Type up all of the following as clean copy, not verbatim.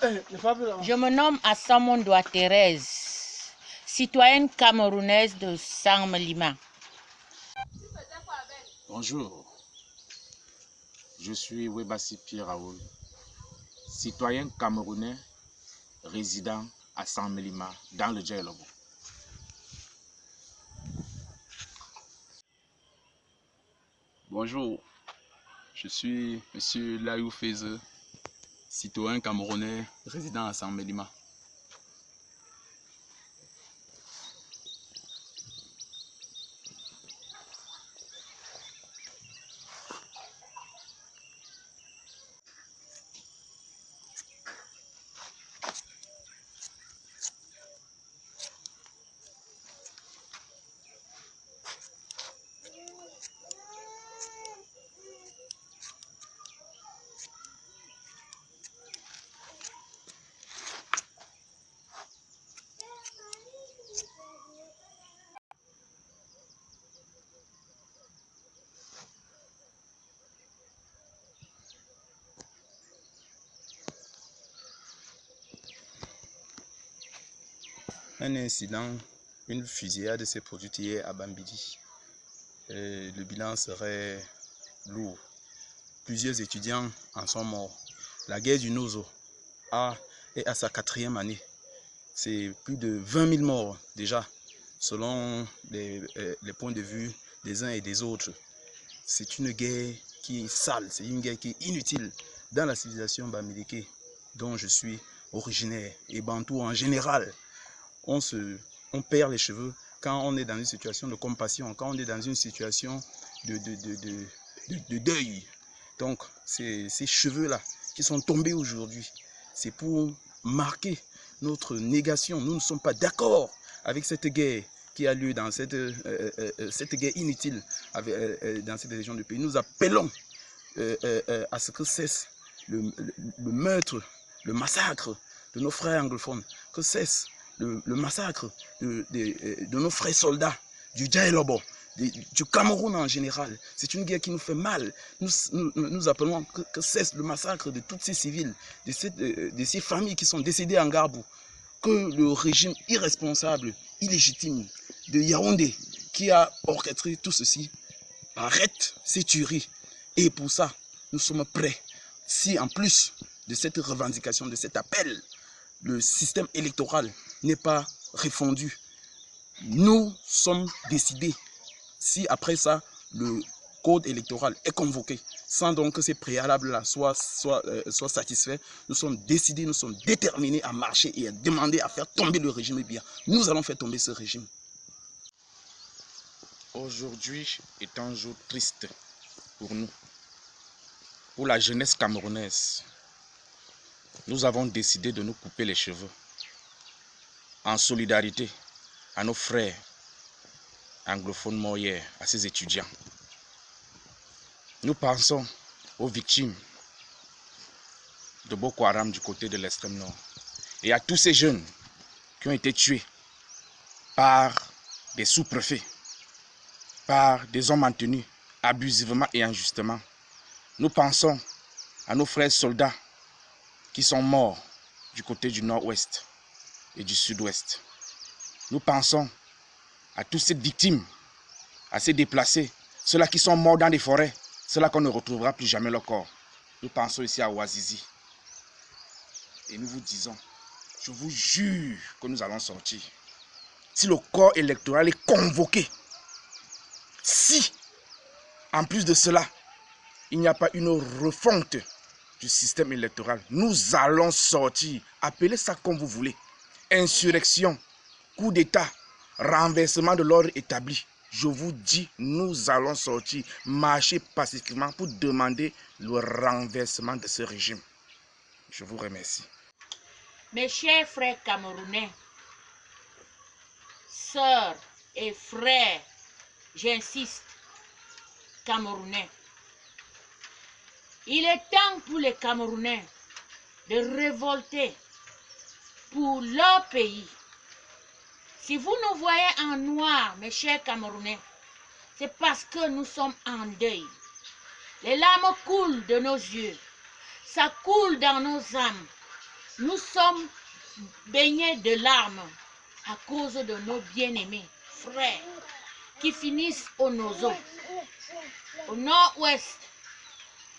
Je me nomme Assamondoa Thérèse, citoyenne camerounaise de Saint-Melima. Bonjour, je suis Webassi Pierre Raoul, citoyen camerounais résident à Saint-Melima dans le Djailobo. Bonjour, je suis M. Layou Feze, citoyen camerounais résident à Saint-Melima. Un incident, une fusillade s'est produite hier à Bambidi. Le bilan serait lourd. Plusieurs étudiants en sont morts. La guerre du Nozo est à sa 4e année. C'est plus de 20 000 morts déjà, selon les points de vue des uns et des autres. C'est une guerre qui est sale, c'est une guerre qui est inutile dans la civilisation bamileke dont je suis originaire, et bantou en général. On perd les cheveux quand on est dans une situation de compassion, quand on est dans une situation de deuil. Donc, ces cheveux-là qui sont tombés aujourd'hui, c'est pour marquer notre négation. Nous ne sommes pas d'accord avec cette guerre qui a lieu dans cette guerre inutile dans cette région du pays. Nous appelons à ce que cesse le meurtre, le massacre de nos frères anglophones, que cesse le massacre de nos frères soldats du Djailobo, du Cameroun en général. C'est une guerre qui nous fait mal. Nous appelons que cesse le massacre de tous ces civils, de ces familles qui sont décédées en Garbou. Que le régime irresponsable, illégitime de Yaoundé, qui a orchestré tout ceci, arrête ces tueries. Et pour ça, nous sommes prêts. Si en plus de cette revendication, de cet appel, le système électoral n'est pas refondu, nous sommes décidés. Si après ça, le code électoral est convoqué, sans donc que ces préalables-là soient satisfaits, nous sommes décidés, nous sommes déterminés à marcher et à demander à faire tomber le régime. Et bien, nous allons faire tomber ce régime. Aujourd'hui est un jour triste pour nous, pour la jeunesse camerounaise. Nous avons décidé de nous couper les cheveux en solidarité à nos frères anglophones morts hier, à ces étudiants. Nous pensons aux victimes de Boko Haram du côté de l'extrême nord et à tous ces jeunes qui ont été tués par des sous-préfets, par des hommes maintenus abusivement et injustement. Nous pensons à nos frères soldats qui sont morts du côté du nord-ouest et du sud-ouest. Nous pensons à toutes ces victimes, à ces déplacés, ceux-là qui sont morts dans des forêts, ceux-là qu'on ne retrouvera plus jamais leur corps. Nous pensons ici à Ouazizi. Et nous vous disons, je vous jure que nous allons sortir. Si le corps électoral est convoqué, si, en plus de cela, il n'y a pas une refonte du système électoral, nous allons sortir. Appelez ça comme vous voulez. Insurrection, coup d'État, renversement de l'ordre établi. Je vous dis, nous allons sortir, marcher pacifiquement pour demander le renversement de ce régime. Je vous remercie. Mes chers frères camerounais, sœurs et frères, j'insiste, camerounais, il est temps pour les Camerounais de révolter pour leur pays. Si vous nous voyez en noir, mes chers Camerounais, c'est parce que nous sommes en deuil. Les larmes coulent de nos yeux, ça coule dans nos âmes. Nous sommes baignés de larmes à cause de nos bien-aimés frères qui finissent au Nozo, au nord-ouest,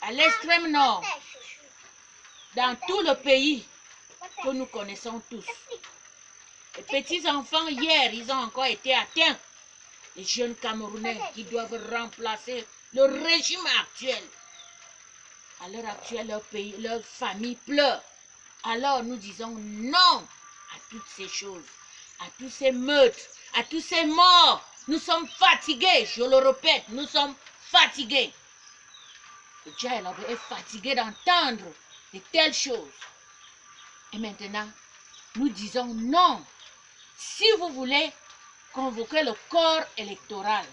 à l'extrême nord, dans tout le pays que nous connaissons tous. Les petits-enfants, hier, ils ont encore été atteints. Les jeunes Camerounais qui doivent remplacer le régime actuel. À l'heure actuelle, leur pays, leur famille pleure. Alors nous disons non à toutes ces choses, à tous ces meurtres, à tous ces morts. Nous sommes fatigués, je le répète, nous sommes fatigués. Le Djahel est fatigué d'entendre de telles choses. Et maintenant, nous disons non. Si vous voulez convoquer le corps électoral,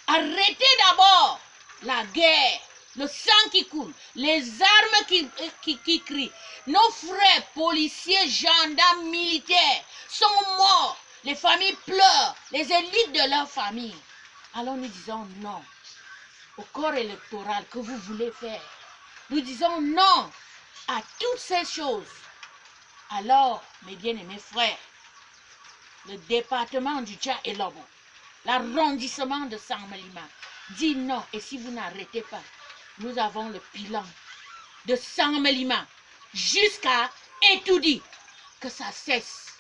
arrêtez d'abord la guerre, le sang qui coule, les armes qui crient. Nos frères policiers, gendarmes, militaires sont morts. Les familles pleurent, les élites de leur famille. Alors nous disons non au corps électoral que vous voulez faire. Nous disons non à toutes ces choses. Alors, mes bien-aimés frères, le département du Dja-et-Lobo, l'arrondissement de Saint-Malima, dit non. Et si vous n'arrêtez pas, nous avons le bilan de Saint-Malima jusqu'à Etoudi, que ça cesse.